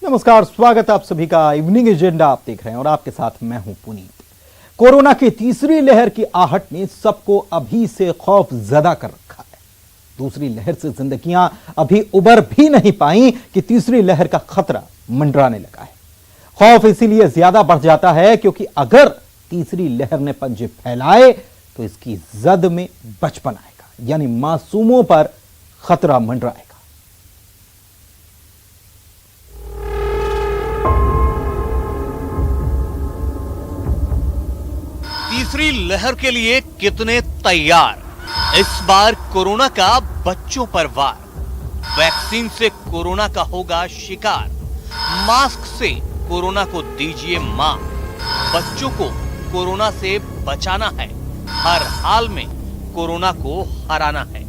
नमस्कार, स्वागत है आप सभी का। इवनिंग एजेंडा आप देख रहे हैं और आपके साथ मैं हूं पुनीत। कोरोना की तीसरी लहर की आहट ने सबको अभी से खौफ ज़दा कर रखा है। दूसरी लहर से जिंदगियां अभी उबर भी नहीं पाई कि तीसरी लहर का खतरा मंडराने लगा है। खौफ इसीलिए ज्यादा बढ़ जाता है क्योंकि अगर तीसरी लहर ने पंजे फैलाए तो इसकी जद में बचपन आएगा, यानी मासूमों पर खतरा मंडराएगा। तीसरी लहर के लिए कितने तैयार? इस बार कोरोना का बच्चों पर वार। वैक्सीन से कोरोना का होगा शिकार। मास्क से कोरोना को दीजिए मां। बच्चों को कोरोना से बचाना है। हर हाल में कोरोना को हराना है।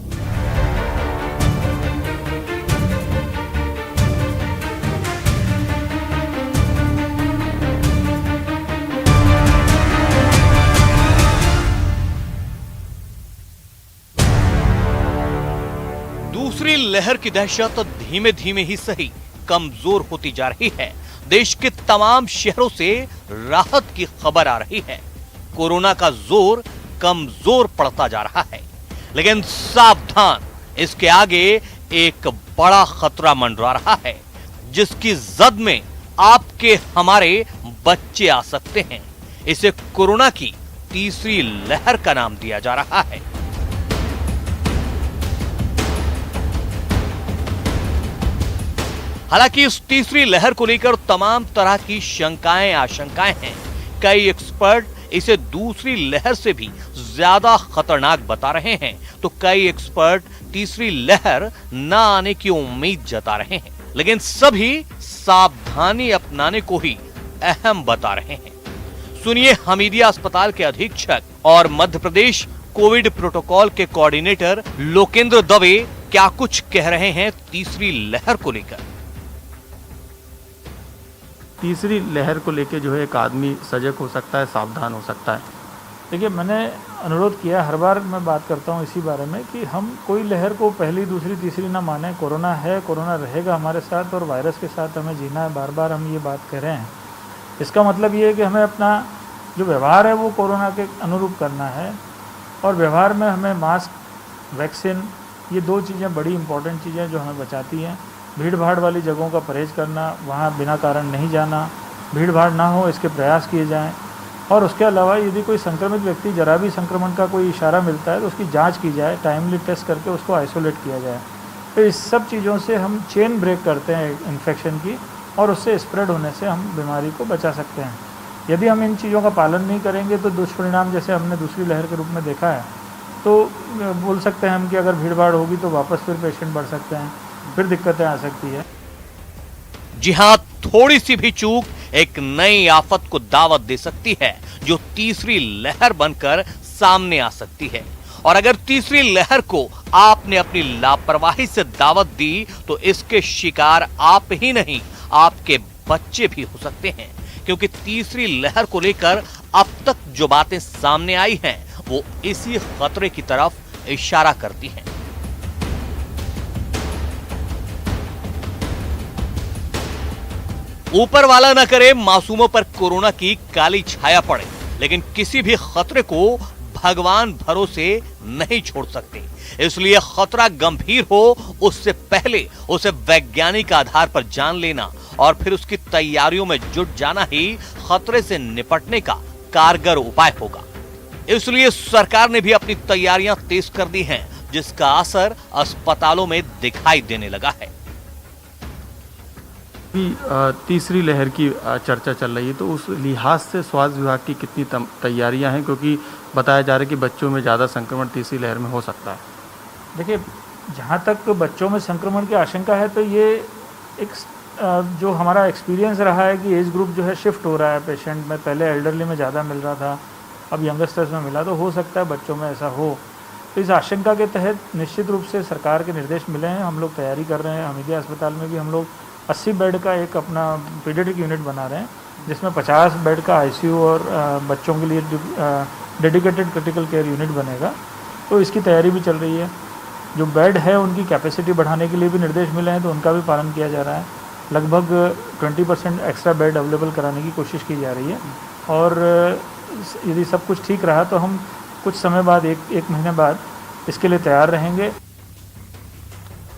दूसरी लहर की दहशत धीमे धीमे ही सही कमजोर होती जा रही है। देश के तमाम शहरों से राहत की खबर आ रही है। कोरोना का जोर कमजोर पड़ता जा रहा है, लेकिन सावधान, इसके आगे एक बड़ा खतरा मंडरा रहा है जिसकी जद में आपके हमारे बच्चे आ सकते हैं। इसे कोरोना की तीसरी लहर का नाम दिया जा रहा है। हालांकि इस तीसरी लहर को लेकर तमाम तरह की शंकाएं आशंकाएं हैं। कई एक्सपर्ट इसे दूसरी लहर से भी ज्यादा खतरनाक बता रहे हैं, तो कई एक्सपर्ट तीसरी लहर न आने की उम्मीद जता रहे हैं, लेकिन सभी सावधानी अपनाने को ही अहम बता रहे हैं। सुनिए हमीदिया अस्पताल के अधीक्षक और मध्य प्रदेश कोविड प्रोटोकॉल के कोऑर्डिनेटर लोकेंद्र दवे क्या कुछ कह रहे हैं तीसरी लहर को लेकर। तीसरी लहर को लेके जो है एक आदमी सजग हो सकता है, सावधान हो सकता है। देखिए, मैंने अनुरोध किया, हर बार मैं बात करता हूँ इसी बारे में कि हम कोई लहर को पहली, दूसरी, तीसरी ना माने। कोरोना है, कोरोना रहेगा हमारे साथ और वायरस के साथ हमें जीना है। बार बार हम ये बात कह रहे हैं। इसका मतलब ये है कि हमें अपना जो व्यवहार है वो कोरोना के अनुरूप करना है, और व्यवहार में हमें मास्क, वैक्सीन, ये दो चीज़ें बड़ी इंपॉर्टेंट चीज़ें जो हमें बचाती हैं। भीड़ भाड़ वाली जगहों का परहेज करना, वहाँ बिना कारण नहीं जाना, भीड़ भाड़ ना हो इसके प्रयास किए जाएं। और उसके अलावा यदि कोई संक्रमित व्यक्ति जरा भी संक्रमण का कोई इशारा मिलता है तो उसकी जांच की जाए, टाइमली टेस्ट करके उसको आइसोलेट किया जाए। तो इस सब चीज़ों से हम चेन ब्रेक करते हैं इन्फेक्शन की, और उससे स्प्रेड होने से हम बीमारी को बचा सकते हैं। यदि हम इन चीज़ों का पालन नहीं करेंगे तो दुष्परिणाम जैसे हमने दूसरी लहर के रूप में देखा है, तो बोल सकते हैं हम कि अगर भीड़ भाड़ होगी तो वापस फिर पेशेंट बढ़ सकते हैं, फिर दिक्कतें आ सकती है। जी हां, थोड़ी सी भी चूक एक नई आफत को दावत दे सकती है जो तीसरी लहर बनकर सामने आ सकती है। और अगर तीसरी लहर को आपने अपनी लापरवाही से दावत दी तो इसके शिकार आप ही नहीं, आपके बच्चे भी हो सकते हैं। क्योंकि तीसरी लहर को लेकर अब तक जो बातें सामने आई हैं वो इसी खतरे की तरफ इशारा करती हैं। ऊपर वाला न करे मासूमों पर कोरोना की काली छाया पड़े, लेकिन किसी भी खतरे को भगवान भरोसे नहीं छोड़ सकते। इसलिए खतरा गंभीर हो उससे पहले उसे वैज्ञानिक आधार पर जान लेना और फिर उसकी तैयारियों में जुट जाना ही खतरे से निपटने का कारगर उपाय होगा। इसलिए सरकार ने भी अपनी तैयारियां तेज कर दी हैं, जिसका असर अस्पतालों में दिखाई देने लगा है। तीसरी लहर की चर्चा चल रही है, तो उस लिहाज से स्वास्थ्य विभाग की कितनी तैयारियां हैं, क्योंकि बताया जा रहा है कि बच्चों में ज़्यादा संक्रमण तीसरी लहर में हो सकता है। देखिए, जहाँ तक बच्चों में संक्रमण की आशंका है तो ये एक जो हमारा एक्सपीरियंस रहा है कि एज ग्रुप जो है शिफ्ट हो रहा है पेशेंट में। पहले एल्डरली में ज़्यादा मिल रहा था, अब यंगस्टर्स में मिला, तो हो सकता है बच्चों में ऐसा हो। तो इस आशंका के तहत निश्चित रूप से सरकार के निर्देश मिले हैं, हम लोग तैयारी कर रहे हैं। हमीदिया अस्पताल में भी हम लोग 80 बेड का एक अपना पीडियाट्रिक यूनिट बना रहे हैं, जिसमें 50 बेड का आईसीयू और बच्चों के लिए डेडिकेटेड क्रिटिकल केयर यूनिट बनेगा। तो इसकी तैयारी भी चल रही है। जो बेड है उनकी कैपेसिटी बढ़ाने के लिए भी निर्देश मिले हैं, तो उनका भी पालन किया जा रहा है। लगभग 20% एक्स्ट्रा बेड अवेलेबल कराने की कोशिश की जा रही है। और यदि सब कुछ ठीक रहा तो हम कुछ समय बाद एक महीने बाद इसके लिए तैयार रहेंगे।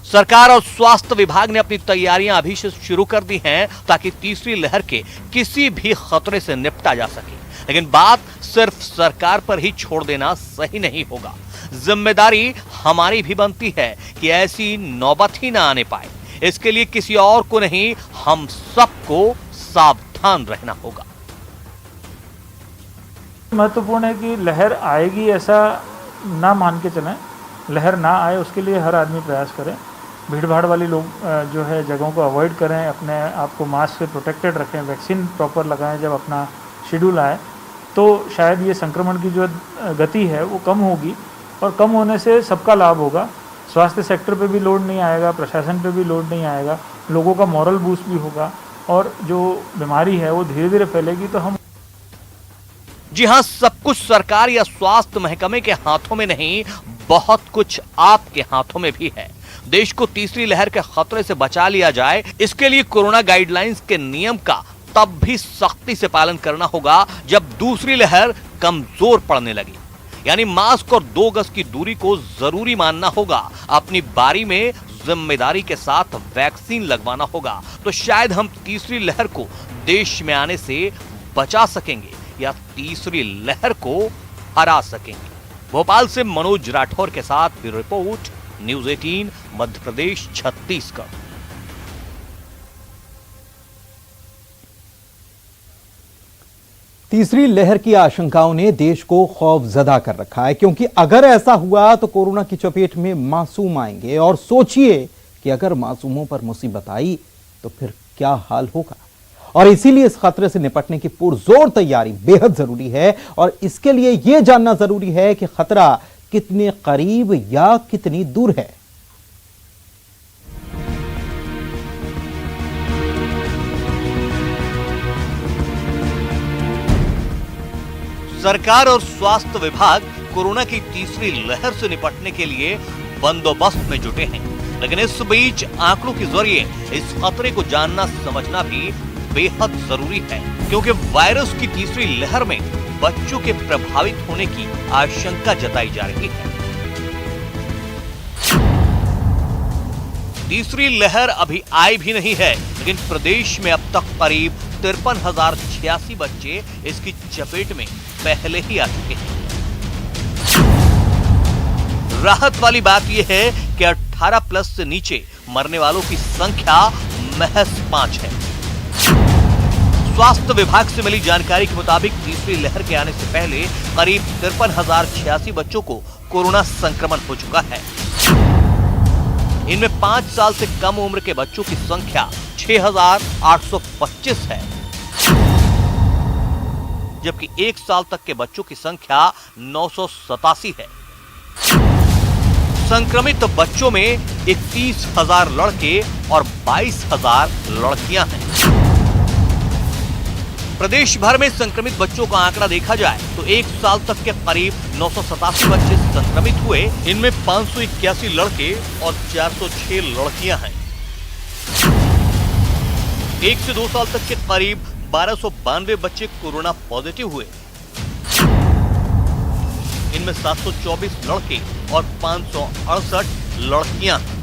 सरकार और स्वास्थ्य विभाग ने अपनी तैयारियां अभी से शुरू कर दी हैं ताकि तीसरी लहर के किसी भी खतरे से निपटा जा सके। लेकिन बात सिर्फ सरकार पर ही छोड़ देना सही नहीं होगा। जिम्मेदारी हमारी भी बनती है कि ऐसी नौबत ही ना आने पाए। इसके लिए किसी और को नहीं, हम सबको सावधान रहना होगा। महत्वपूर्ण है कि लहर आएगी ऐसा ना मान के चलें, लहर ना आए उसके लिए हर आदमी प्रयास करे। भीड़ भाड़ वाली लोग जो है जगहों को अवॉइड करें, अपने आप को मास्क से प्रोटेक्टेड रखें, वैक्सीन प्रॉपर लगाएं जब अपना शेड्यूल आए, तो शायद ये संक्रमण की जो गति है वो कम होगी और कम होने से सबका लाभ होगा। स्वास्थ्य सेक्टर पे भी लोड नहीं आएगा, प्रशासन पे भी लोड नहीं आएगा, लोगों का मॉरल बूस्ट भी होगा और जो बीमारी है वो धीरे धीरे फैलेगी। तो हम जी हां, सब कुछ सरकार या स्वास्थ्य महकमे के हाथों में नहीं, बहुत कुछ आपके हाथों में भी है। देश को तीसरी लहर के खतरे से बचा लिया जाए, इसके लिए कोरोना गाइडलाइंस के नियम का तब भी सख्ती से पालन करना होगा जब दूसरी लहर कमजोर पड़ने लगी। यानी मास्क और 2 गज की दूरी को जरूरी मानना होगा, अपनी बारी में जिम्मेदारी के साथ वैक्सीन लगवाना होगा, तो शायद हम तीसरी लहर को देश में आने से बचा सकेंगे या तीसरी लहर को हरा सकेंगे। भोपाल से मनोज राठौर के साथ bureau report, news 18 Madhya Pradesh Chhattisgarh. तीसरी लहर की आशंकाओं ने देश को खौफजदा कर रखा है, क्योंकि अगर ऐसा हुआ तो कोरोना की चपेट में मासूम आएंगे और सोचिए कि अगर मासूमों पर मुसीबत आई तो फिर क्या हाल होगा। और इसीलिए इस खतरे से निपटने की पुरजोर तैयारी बेहद जरूरी है और इसके लिए यह जानना जरूरी है कि खतरा कितने करीब या कितनी दूर है। सरकार और स्वास्थ्य विभाग कोरोना की तीसरी लहर से निपटने के लिए बंदोबस्त में जुटे हैं, लेकिन इस बीच आंकड़ों के जरिए इस खतरे को जानना समझना भी बेहद जरूरी है, क्योंकि वायरस की तीसरी लहर में बच्चों के प्रभावित होने की आशंका जताई जा रही है। तीसरी लहर अभी आई भी नहीं है, लेकिन प्रदेश में अब तक करीब 53,086 बच्चे इसकी चपेट में पहले ही आ चुके हैं। राहत वाली बात यह है कि 18 प्लस से नीचे मरने वालों की संख्या महज 5 है। स्वास्थ्य विभाग से मिली जानकारी के मुताबिक तीसरी लहर के आने से पहले करीब 53,086 बच्चों को कोरोना संक्रमण हो चुका है। इनमें 5 साल से कम उम्र के बच्चों की संख्या 6,825 है, जबकि 1 साल तक के बच्चों की संख्या 987 है। संक्रमित बच्चों में 31,000 लड़के और 22,000 लड़कियां हैं। प्रदेश भर में संक्रमित बच्चों का आंकड़ा देखा जाए तो 1 साल तक के करीब 987 बच्चे संक्रमित हुए। इनमें 581 लड़के और 406 लड़कियां हैं। 1 से 2 साल तक के करीब 1292 बच्चे कोरोना पॉजिटिव हुए। इनमें 724 लड़के और 568 लड़कियां हैं।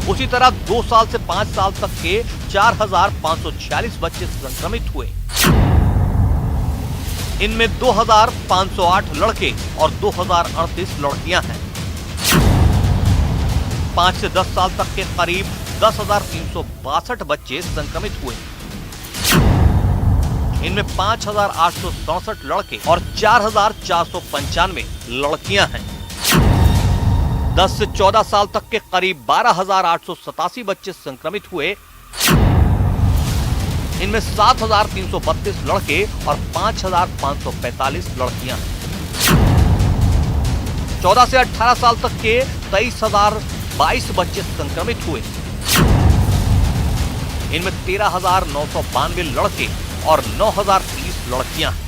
उसी तरह 2 साल से 5 साल तक के 4,546 बच्चे संक्रमित हुए। इनमें 2,508 लड़के और 2,038 लड़कियां हैं। 5 से 10 साल तक के करीब 10,362 बच्चे संक्रमित हुए। इनमें 5,867 लड़के और 4,495 लड़कियां हैं। 10 से 14 साल तक के करीब 12,887 बच्चे संक्रमित हुए। इनमें 7,332 लड़के और 5,545 लड़कियां हैं। 14 से 18 साल तक के 23,022 बच्चे संक्रमित हुए। इनमें 13,992 लड़के और 9,030 लड़कियां हैं।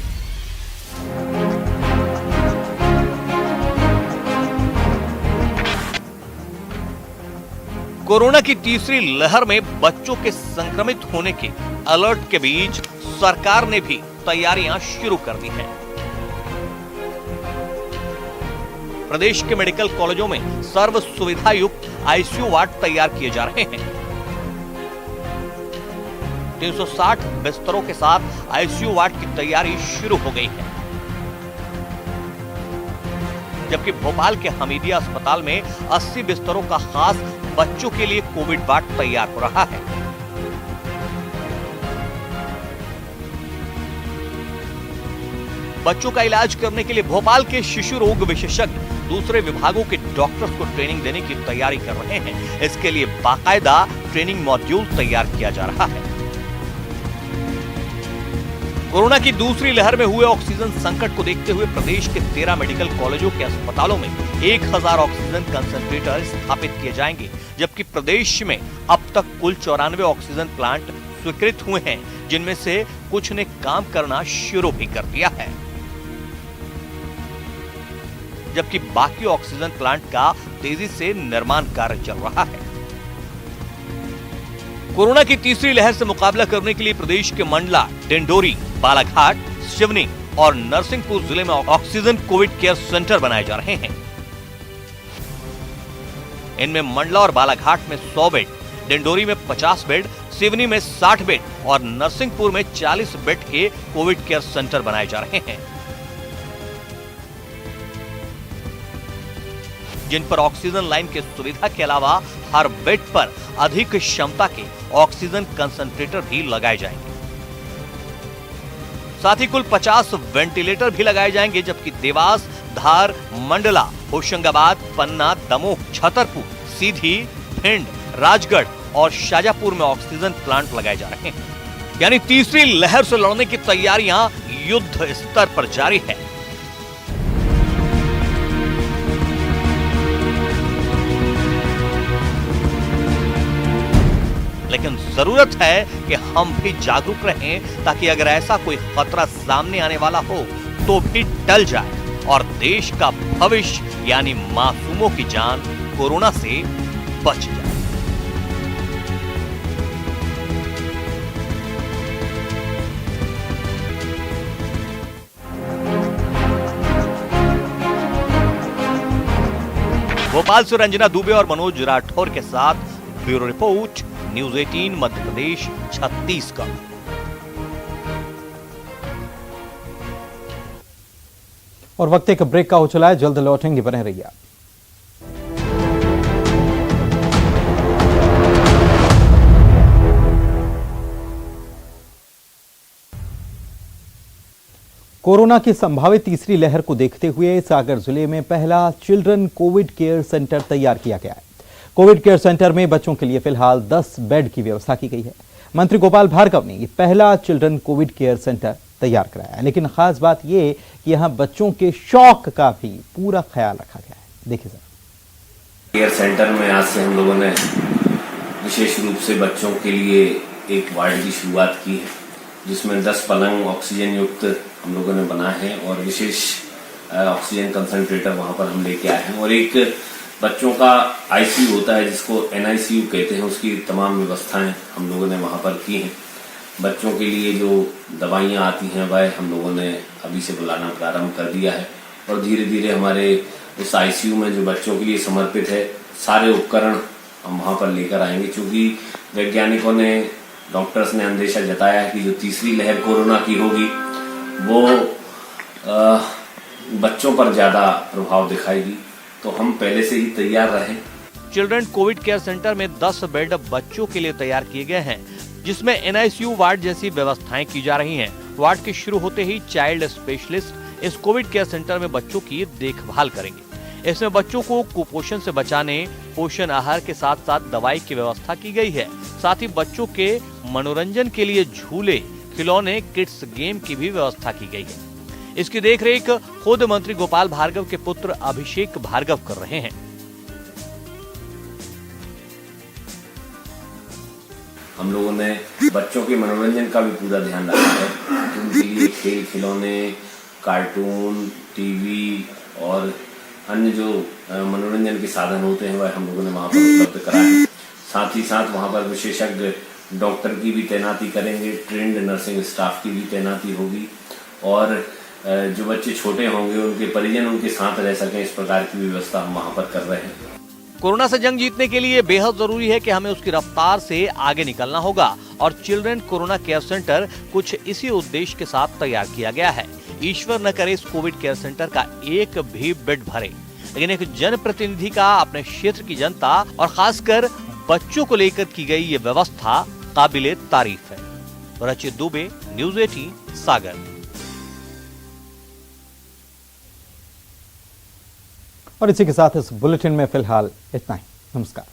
कोरोना की तीसरी लहर में बच्चों के संक्रमित होने के अलर्ट के बीच सरकार ने भी तैयारियां शुरू कर दी हैं। प्रदेश के मेडिकल कॉलेजों में सर्व सुविधा युक्त आईसीयू वार्ड तैयार किए जा रहे हैं। 360 बिस्तरों के साथ आईसीयू वार्ड की तैयारी शुरू हो गई है, जबकि भोपाल के हमीदिया अस्पताल में 80 बिस्तरों का खास बच्चों के लिए कोविड वार्ड तैयार हो रहा है। बच्चों का इलाज करने के लिए भोपाल के शिशु रोग विशेषज्ञ दूसरे विभागों के डॉक्टर्स को ट्रेनिंग देने की तैयारी कर रहे हैं। इसके लिए बाकायदा ट्रेनिंग मॉड्यूल तैयार किया जा रहा है। कोरोना की दूसरी लहर में हुए ऑक्सीजन संकट को देखते हुए प्रदेश के 13 मेडिकल कॉलेजों के अस्पतालों में 1000 ऑक्सीजन कंसंट्रेटर स्थापित किए जाएंगे, जबकि प्रदेश में अब तक कुल 94 ऑक्सीजन प्लांट स्वीकृत हुए हैं, जिनमें से कुछ ने काम करना शुरू भी कर दिया है, जबकि बाकी ऑक्सीजन प्लांट का तेजी से निर्माण कार्य चल रहा है। कोरोना की तीसरी लहर से मुकाबला करने के लिए प्रदेश के मंडला, डिंडोरी, बालाघाट, सिवनी और नरसिंहपुर जिले में ऑक्सीजन कोविड केयर सेंटर बनाए जा रहे हैं। इनमें मंडला और बालाघाट में 100 बेड, डिंडोरी में 50 बेड, सिवनी में 60 बेड और नरसिंहपुर में 40 बेड के कोविड केयर सेंटर बनाए जा रहे हैं, जिन पर ऑक्सीजन लाइन की सुविधा के अलावा हर बेड पर अधिक क्षमता के ऑक्सीजन कंसंट्रेटर भी लगाए जाएंगे। साथ ही कुल 50 वेंटिलेटर भी लगाए जाएंगे, जबकि देवास, धार, मंडला, होशंगाबाद, पन्ना, दमोह, छतरपुर, सीधी, भिंड, राजगढ़ और शाजापुर में ऑक्सीजन प्लांट लगाए जा रहे हैं। यानी तीसरी लहर से लड़ने की तैयारियां युद्ध स्तर पर जारी है। लेकिन जरूरत है कि हम भी जागरूक रहें, ताकि अगर ऐसा कोई खतरा सामने आने वाला हो तो भी टल जाए और देश का भविष्य यानी मासूमों की जान कोरोना से बच जाए। भोपाल से रंजना दुबे और मनोज राठौर के साथ bureau report, news 18 Madhya Pradesh, Chhattisgarh. और वक्त एक ब्रेक का हो चला है, जल्द लौटेंगे, बने रहिए। कोरोना की संभावित तीसरी लहर को देखते हुए सागर जिले में पहला चिल्ड्रन कोविड केयर सेंटर तैयार किया गया है। कोविड केयर सेंटर में बच्चों के लिए फिलहाल 10 बेड की व्यवस्था की गई है। मंत्री गोपाल भार्गव ने ये पहला चिल्ड्रन कोविड केयर सेंटर तैयार कराया है, लेकिन खास बात यह कि यहां बच्चों के शौक का भी पूरा ख्याल रखा गया है। देखिए सर। केयर सेंटर में आज से हम लोगों ने विशेष रूप से बच्चों के लिए एक वार्ड की शुरुआत की है, जिसमें 10 पलंग ऑक्सीजन युक्त हम लोगों ने बनाए हैं और विशेष ऑक्सीजन कंसंट्रेटर वहां पर हम लेके आए हैं। और एक बच्चों का आईसीयू होता है जिसको एनआईसीयू कहते हैं, उसकी तमाम व्यवस्थाएं हम लोगों ने वहां पर की हैं। बच्चों के लिए जो दवाइयां आती हैं वह हम लोगों ने अभी से बुलाना प्रारंभ कर दिया है और धीरे धीरे हमारे उस आईसीयू में जो बच्चों के लिए समर्पित है सारे उपकरण हम वहां पर लेकर आएंगे, क्योंकि वैज्ञानिकों ने, डॉक्टर्स ने अंदेशा जताया है कि जो तीसरी लहर कोरोना की होगी वो बच्चों पर ज्यादा प्रभाव दिखाएगी, तो हम पहले से ही तैयार रहें। चिल्ड्रन कोविड केयर सेंटर में 10 बेड बच्चों के लिए तैयार किए गए हैं, जिसमें एनआईसीयू वार्ड जैसी व्यवस्थाएं की जा रही हैं। वार्ड के शुरू होते ही चाइल्ड स्पेशलिस्ट इस कोविड केयर सेंटर में बच्चों की देखभाल करेंगे। इसमें बच्चों को कुपोषण से बचाने पोषण आहार के साथ साथ दवाई की व्यवस्था की गई है। साथ ही बच्चों के मनोरंजन के लिए झूले, खिलौने, किड्स गेम की भी व्यवस्था की गई है। इसकी देखरेख खुद मंत्री गोपाल भार्गव के पुत्र अभिषेक भार्गव कर रहे हैं। हम लोगों ने बच्चों के मनोरंजन का भी पूरा ध्यान रखा है। उनके लिए खेल खिलौने, कार्टून, टीवी और अन्य जो मनोरंजन के साधन होते हैं वह हम लोगों ने वहाँ पर उपलब्ध कराए हैं। साथ ही साथ वहां पर विशेषज्ञ डॉक्टर की भी तैनाती करेंगे, ट्रेंड नर्सिंग स्टाफ की भी तैनाती होगी और जो बच्चे छोटे होंगे उनके परिजन उनके साथ रह सकें, इस प्रकार की व्यवस्था हम वहां पर कर रहे हैं। कोरोना से जंग जीतने के लिए बेहद जरूरी है कि हमें उसकी रफ्तार से आगे निकलना होगा और चिल्ड्रन कोरोना केयर सेंटर कुछ इसी उद्देश्य के साथ तैयार किया गया है। ईश्वर न करे इस कोविड केयर सेंटर का एक भी बेड भरे, लेकिन एक जनप्रतिनिधि का अपने क्षेत्र की जनता और खासकर बच्चों को लेकर की गई ये व्यवस्था काबिले तारीफ है। रचित दुबे, न्यूज़ 18 सागर। और इसी के साथ इस बुलेटिन में फिलहाल इतना ही। नमस्कार।